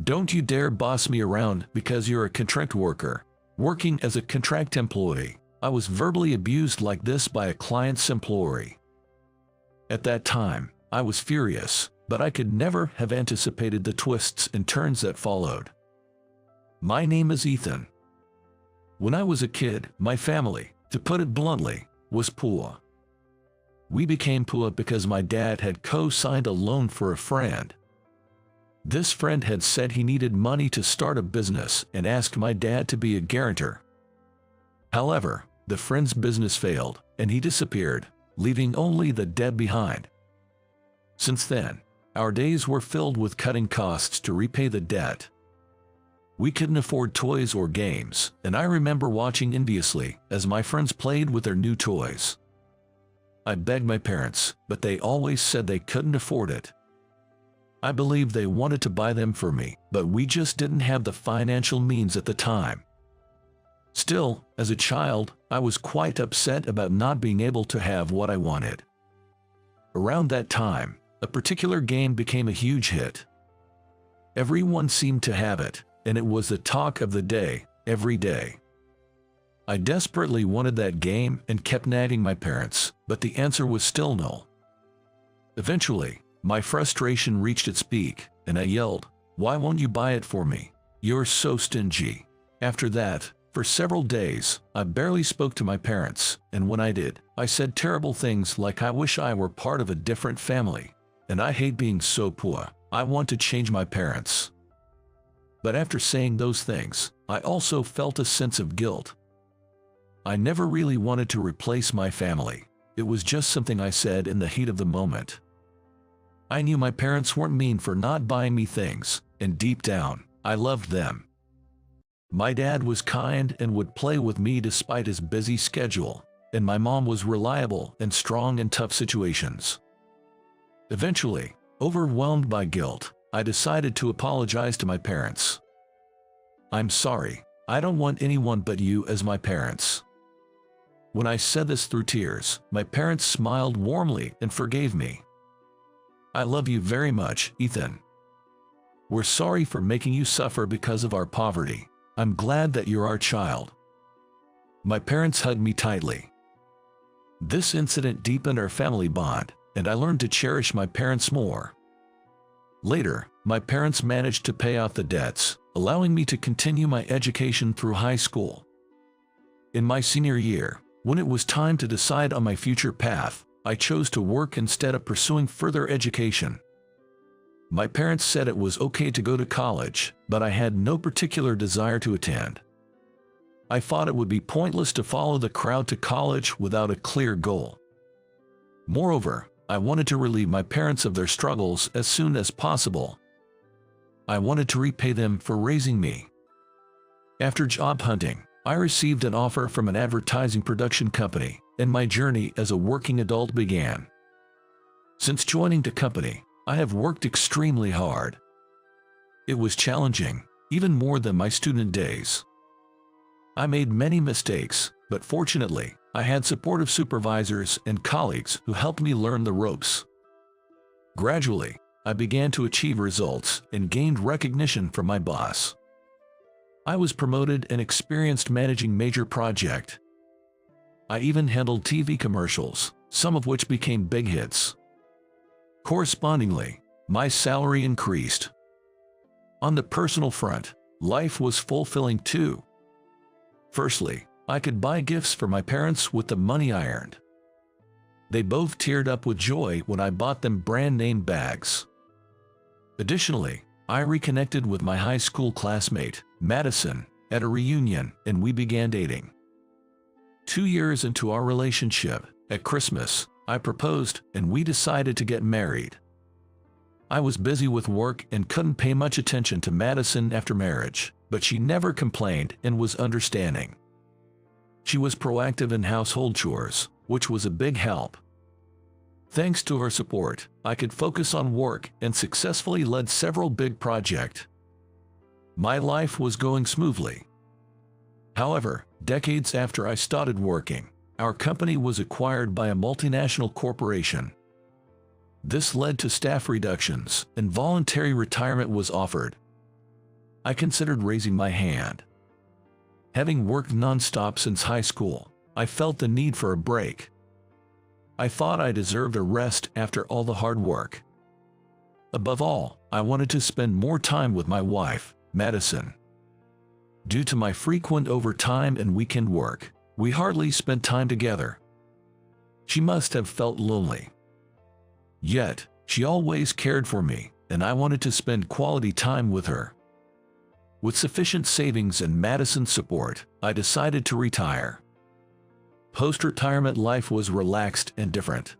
Don't you dare boss me around because you're a contract worker. Working as a contract employee, I was verbally abused like this by a client's employee. At that time, I was furious, but I could never have anticipated the twists and turns that followed. My name is Ethan. When I was a kid, my family, to put it bluntly, was poor. We became poor because my dad had co-signed a loan for a friend. This friend had said he needed money to start a business and asked my dad to be a guarantor. However, the friend's business failed, and he disappeared, leaving only the debt behind. Since then, our days were filled with cutting costs to repay the debt. We couldn't afford toys or games, and I remember watching enviously as my friends played with their new toys. I begged my parents, but they always said they couldn't afford it. I believe they wanted to buy them for me, but we just didn't have the financial means at the time. Still, as a child, I was quite upset about not being able to have what I wanted. Around that time, a particular game became a huge hit. Everyone seemed to have it, and it was the talk of the day, every day. I desperately wanted that game and kept nagging my parents, but the answer was still no. Eventually, my frustration reached its peak, and I yelled, "Why won't you buy it for me? You're so stingy." After that, for several days, I barely spoke to my parents, and when I did, I said terrible things like I wish I were part of a different family, and I hate being so poor, I want to change my parents. But after saying those things, I also felt a sense of guilt. I never really wanted to replace my family. It was just something I said in the heat of the moment. I knew my parents weren't mean for not buying me things, and deep down, I loved them. My dad was kind and would play with me despite his busy schedule, and my mom was reliable and strong in tough situations. Eventually, overwhelmed by guilt, I decided to apologize to my parents. "I'm sorry, I don't want anyone but you as my parents." When I said this through tears, my parents smiled warmly and forgave me. "I love you very much, Ethan. We're sorry for making you suffer because of our poverty. I'm glad that you're our child." My parents hugged me tightly. This incident deepened our family bond, and I learned to cherish my parents more. Later, my parents managed to pay off the debts, allowing me to continue my education through high school. In my senior year, when it was time to decide on my future path, I chose to work instead of pursuing further education. My parents said it was okay to go to college, but I had no particular desire to attend. I thought it would be pointless to follow the crowd to college without a clear goal. Moreover, I wanted to relieve my parents of their struggles as soon as possible. I wanted to repay them for raising me. After job hunting, I received an offer from an advertising production company, and my journey as a working adult began. Since joining the company, I have worked extremely hard. It was challenging, even more than my student days. I made many mistakes, but fortunately, I had supportive supervisors and colleagues who helped me learn the ropes. Gradually, I began to achieve results and gained recognition from my boss. I was promoted and experienced managing major projects. I even handled TV commercials, some of which became big hits. Correspondingly, my salary increased. On the personal front, life was fulfilling too. Firstly, I could buy gifts for my parents with the money I earned. They both teared up with joy when I bought them brand-name bags. Additionally, I reconnected with my high school classmate, Madison, at a reunion, and we began dating. 2 years into our relationship, at Christmas, I proposed and we decided to get married. I was busy with work and couldn't pay much attention to Madison after marriage, but she never complained and was understanding. She was proactive in household chores, which was a big help. Thanks to her support, I could focus on work and successfully led several big projects. My life was going smoothly. However, decades after I started working, our company was acquired by a multinational corporation. This led to staff reductions, and voluntary retirement was offered. I considered raising my hand. Having worked non-stop since high school, I felt the need for a break. I thought I deserved a rest after all the hard work. Above all, I wanted to spend more time with my wife, Madison. Due to my frequent overtime and weekend work, we hardly spent time together. She must have felt lonely. Yet, she always cared for me, and I wanted to spend quality time with her. With sufficient savings and Madison's support, I decided to retire. Post-retirement life was relaxed and different.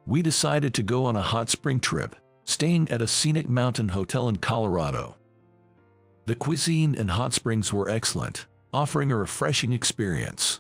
We decided to go on a hot spring trip, staying at a scenic mountain hotel in Colorado. The cuisine and hot springs were excellent, offering a refreshing experience.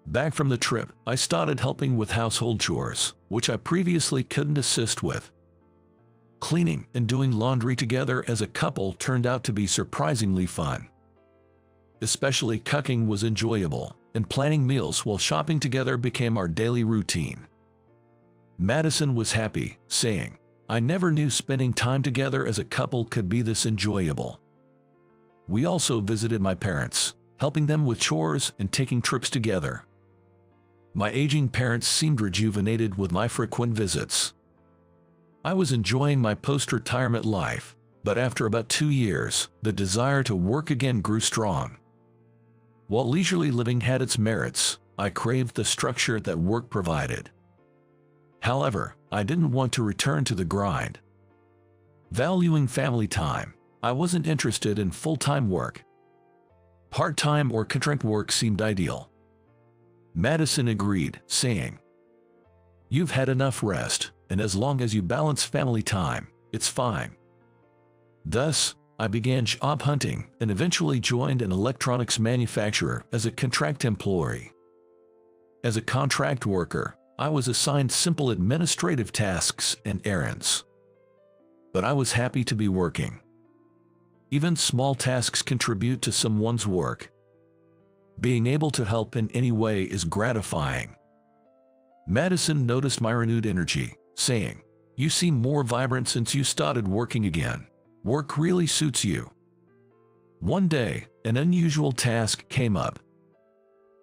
Back from the trip, I started helping with household chores, which I previously couldn't assist with. Cleaning and doing laundry together as a couple turned out to be surprisingly fun. Especially cooking was enjoyable, and planning meals while shopping together became our daily routine. Madison was happy, saying, "I never knew spending time together as a couple could be this enjoyable." We also visited my parents, helping them with chores and taking trips together. My aging parents seemed rejuvenated with my frequent visits. I was enjoying my post-retirement life, but after about 2 years, the desire to work again grew strong. While leisurely living had its merits, I craved the structure that work provided. However, I didn't want to return to the grind. Valuing family time, I wasn't interested in full-time work. Part-time or contract work seemed ideal. Madison agreed, saying, "You've had enough rest, and as long as you balance family time, it's fine." Thus, I began job hunting and eventually joined an electronics manufacturer as a contract employee. As a contract worker, I was assigned simple administrative tasks and errands. But I was happy to be working. Even small tasks contribute to someone's work. Being able to help in any way is gratifying. Madison noticed my renewed energy, saying, "You seem more vibrant since you started working again. Work really suits you." One day, an unusual task came up.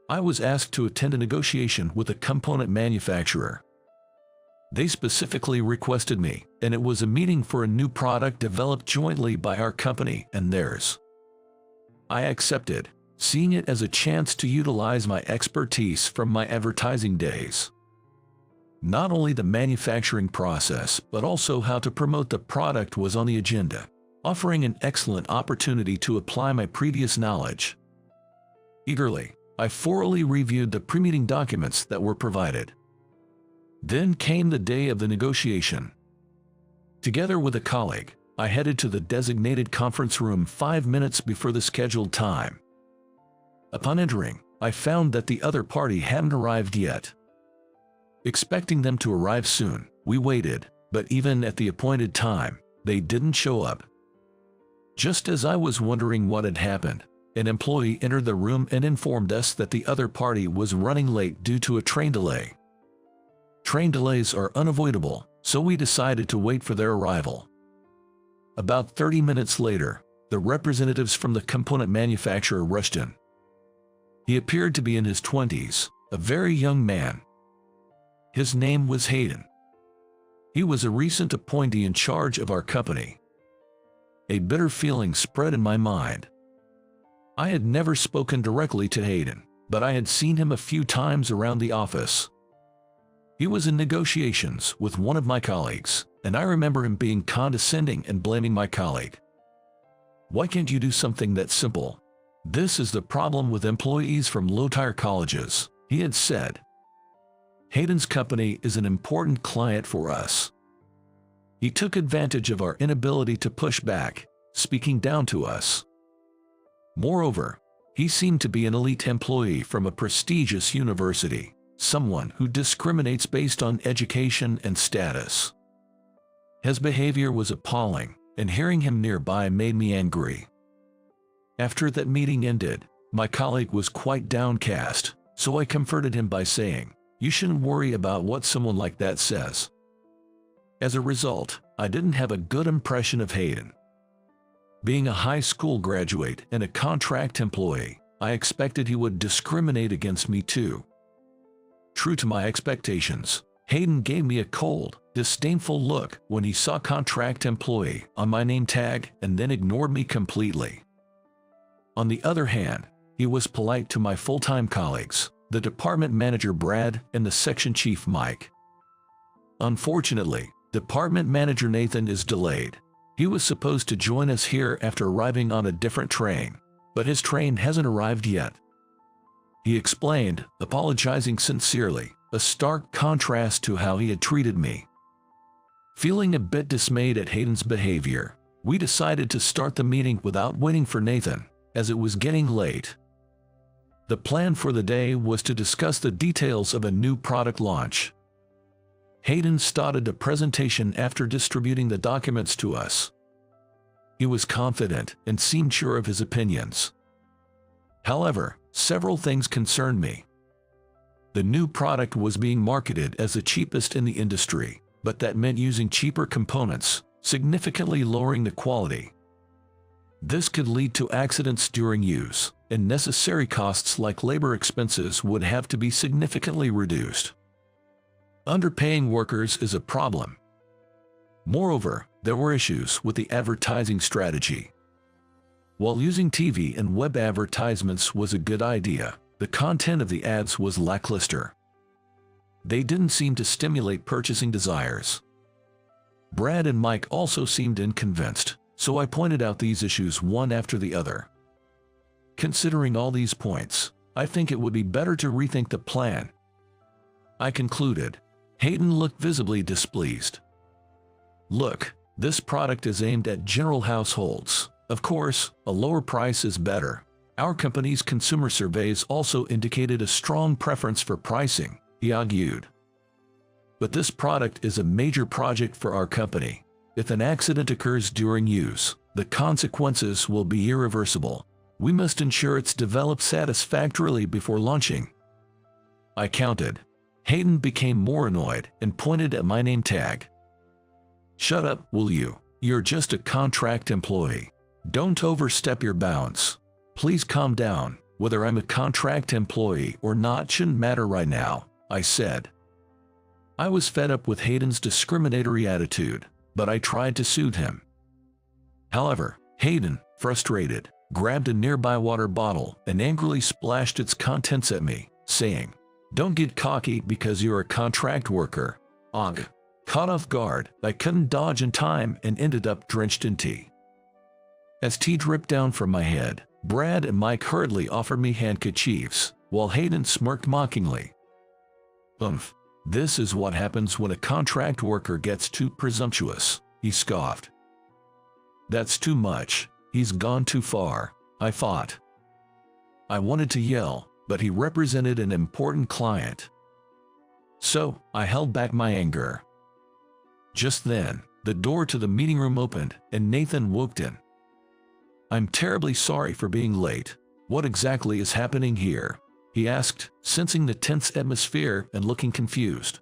I was asked to attend a negotiation with a component manufacturer. They specifically requested me, and it was a meeting for a new product developed jointly by our company and theirs. I accepted, seeing it as a chance to utilize my expertise from my advertising days. Not only the manufacturing process, but also how to promote the product was on the agenda, offering an excellent opportunity to apply my previous knowledge. Eagerly, I thoroughly reviewed the pre-meeting documents that were provided. Then came the day of the negotiation. Together with a colleague, I headed to the designated conference room 5 minutes before the scheduled time. Upon entering, I found that the other party hadn't arrived yet. Expecting them to arrive soon, we waited, but even at the appointed time, they didn't show up. Just as I was wondering what had happened, an employee entered the room and informed us that the other party was running late due to a train delay. Train delays are unavoidable, so we decided to wait for their arrival. About 30 minutes later, the representatives from the component manufacturer rushed in. He appeared to be in his 20s, a very young man. His name was Hayden. He was a recent appointee in charge of our company. A bitter feeling spread in my mind. I had never spoken directly to Hayden, but I had seen him a few times around the office. He was in negotiations with one of my colleagues, and I remember him being condescending and blaming my colleague. "Why can't you do something that simple? This is the problem with employees from low-tier colleges," he had said. "Hayden's company is an important client for us." He took advantage of our inability to push back, speaking down to us. Moreover, he seemed to be an elite employee from a prestigious university, someone who discriminates based on education and status. His behavior was appalling, and hearing him nearby made me angry. After that meeting ended, my colleague was quite downcast, so I comforted him by saying, "You shouldn't worry about what someone like that says." As a result, I didn't have a good impression of Hayden. Being a high school graduate and a contract employee, I expected he would discriminate against me too. True to my expectations, Hayden gave me a cold, disdainful look when he saw contract employee on my name tag and then ignored me completely. On the other hand, he was polite to my full-time colleagues, the department manager Brad and the section chief Mike. Unfortunately, department manager Nathan is delayed. He was supposed to join us here after arriving on a different train, but his train hasn't arrived yet. He explained, apologizing sincerely, a stark contrast to how he had treated me. Feeling a bit dismayed at Hayden's behavior, we decided to start the meeting without waiting for Nathan, as it was getting late. The plan for the day was to discuss the details of a new product launch. Hayden started a presentation after distributing the documents to us. He was confident and seemed sure of his opinions. However, several things concerned me. The new product was being marketed as the cheapest in the industry, but that meant using cheaper components, significantly lowering the quality. This could lead to accidents during use, and necessary costs like labor expenses would have to be significantly reduced. Underpaying workers is a problem. Moreover, there were issues with the advertising strategy. While using TV and web advertisements was a good idea, the content of the ads was lackluster. They didn't seem to stimulate purchasing desires. Brad and Mike also seemed unconvinced, so I pointed out these issues one after the other. Considering all these points, I think it would be better to rethink the plan. I concluded. Hayden looked visibly displeased. Look, this product is aimed at general households. Of course, a lower price is better. Our company's consumer surveys also indicated a strong preference for pricing, he argued. But this product is a major project for our company. If an accident occurs during use, the consequences will be irreversible. We must ensure it's developed satisfactorily before launching. I counted. Hayden became more annoyed and pointed at my name tag. Shut up, will you? You're just a contract employee. Don't overstep your bounds. Please calm down. Whether I'm a contract employee or not shouldn't matter right now, I said. I was fed up with Hayden's discriminatory attitude, but I tried to soothe him. However, Hayden, frustrated, grabbed a nearby water bottle and angrily splashed its contents at me, saying, "Don't get cocky because you're a contract worker." Ugh. Caught off guard, I couldn't dodge in time and ended up drenched in tea. As tea dripped down from my head, Brad and Mike hurriedly offered me handkerchiefs, while Hayden smirked mockingly. This is what happens when a contract worker gets too presumptuous, he scoffed. That's too much. He's gone too far, I thought. I wanted to yell, but he represented an important client. So, I held back my anger. Just then, the door to the meeting room opened and Nathan walked in. "I'm terribly sorry for being late. What exactly is happening here?" he asked, sensing the tense atmosphere and looking confused.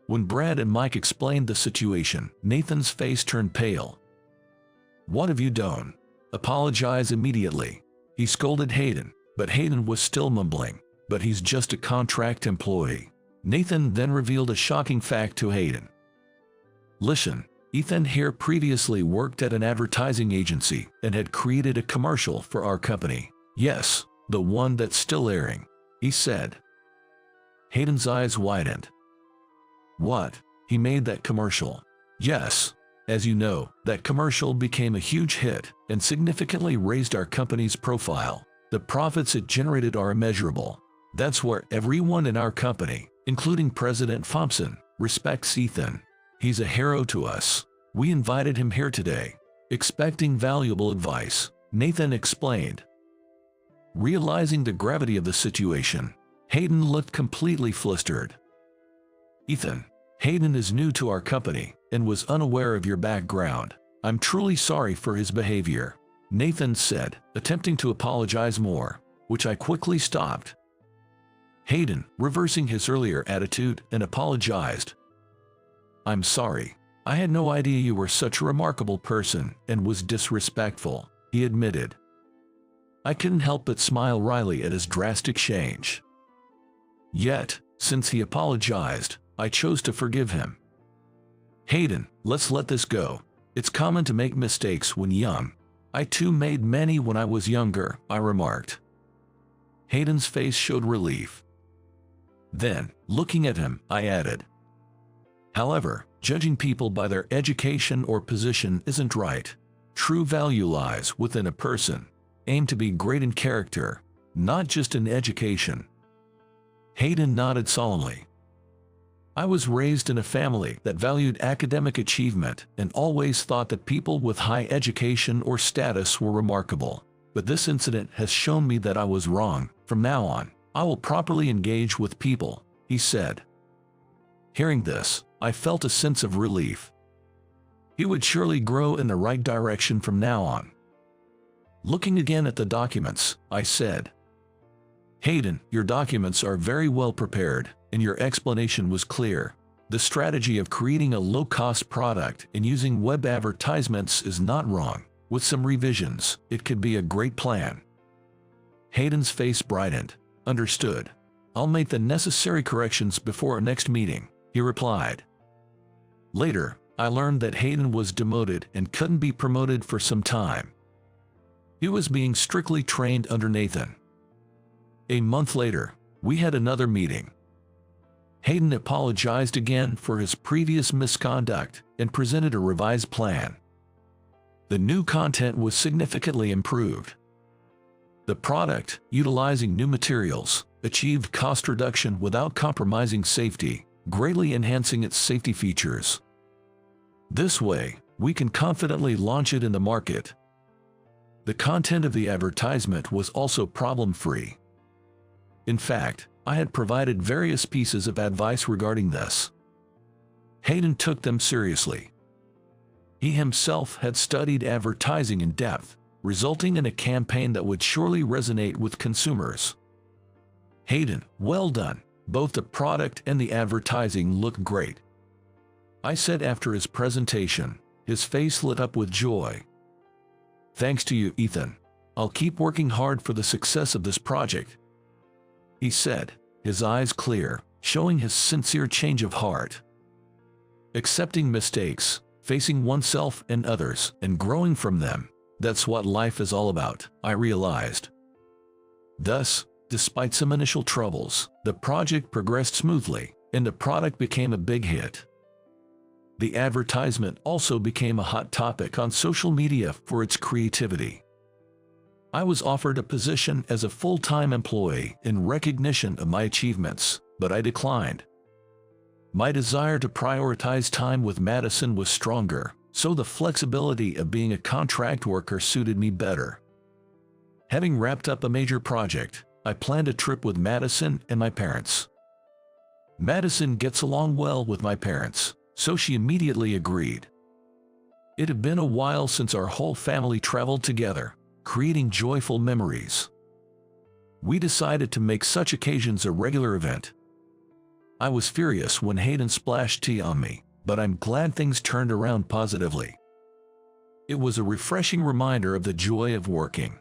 When Brad and Mike explained the situation, Nathan's face turned pale. "What have you done? Apologize immediately," he scolded Hayden, but Hayden was still mumbling, "But he's just a contract employee." Nathan then revealed a shocking fact to Hayden. "Listen, Ethan here previously worked at an advertising agency and had created a commercial for our company. Yes, the one that's still airing," he said. Hayden's eyes widened. "What? He made that commercial?" "Yes. As you know, that commercial became a huge hit and significantly raised our company's profile. The profits it generated are immeasurable. That's where everyone in our company, including President Thompson, respects Ethan. He's a hero to us. We invited him here today, expecting valuable advice," Nathan explained. Realizing the gravity of the situation, Hayden looked completely flustered. "Ethan, Hayden is new to our company and was unaware of your background. I'm truly sorry for his behavior," Nathan said, attempting to apologize more, which I quickly stopped. Hayden, reversing his earlier attitude, and apologized. "I'm sorry. I had no idea you were such a remarkable person and was disrespectful, he admitted. I couldn't help but smile wryly at his drastic change. Yet, since he apologized, I chose to forgive him. Hayden, let's let this go. It's common to make mistakes when young. I too made many when I was younger, I remarked. Hayden's face showed relief. Then, looking at him, I added, however, judging people by their education or position isn't right. True value lies within a person. Aim to be great in character, not just in education. Hayden nodded solemnly. I was raised in a family that valued academic achievement and always thought that people with high education or status were remarkable. But this incident has shown me that I was wrong. From now on, I will properly engage with people, he said. Hearing this, I felt a sense of relief. He would surely grow in the right direction from now on. Looking again at the documents, I said, Hayden, your documents are very well prepared, and your explanation was clear. The strategy of creating a low-cost product and using web advertisements is not wrong. With some revisions, it could be a great plan. Hayden's face brightened. Understood. I'll make the necessary corrections before our next meeting, he replied. Later, I learned that Hayden was demoted and couldn't be promoted for some time. He was being strictly trained under Nathan. A month later, we had another meeting. Hayden apologized again for his previous misconduct and presented a revised plan. The new content was significantly improved. The product, utilizing new materials, achieved cost reduction without compromising safety, greatly enhancing its safety features. This way, we can confidently launch it in the market. The content of the advertisement was also problem-free. In fact, I had provided various pieces of advice regarding this. Hayden took them seriously. He himself had studied advertising in depth, resulting in a campaign that would surely resonate with consumers. Hayden, well done. Both the product and the advertising look great, I said after his presentation. His face lit up with joy. Thanks to you, Ethan. I'll keep working hard for the success of this project, he said, his eyes clear, showing his sincere change of heart. Accepting mistakes, facing oneself and others, and growing from them, that's what life is all about, I realized. Thus, despite some initial troubles, the project progressed smoothly, and the product became a big hit. The advertisement also became a hot topic on social media for its creativity. I was offered a position as a full-time employee in recognition of my achievements, but I declined. My desire to prioritize time with Madison was stronger, so the flexibility of being a contract worker suited me better. Having wrapped up a major project, I planned a trip with Madison and my parents. Madison gets along well with my parents, so she immediately agreed. It had been a while since our whole family traveled together, creating joyful memories. We decided to make such occasions a regular event. I was furious when Hayden splashed tea on me, but I'm glad things turned around positively. It was a refreshing reminder of the joy of working.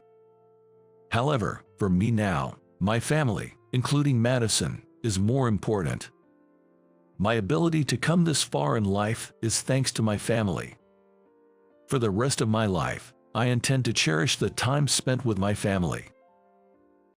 However, for me now, my family, including Madison, is more important. My ability to come this far in life is thanks to my family. For the rest of my life, I intend to cherish the time spent with my family.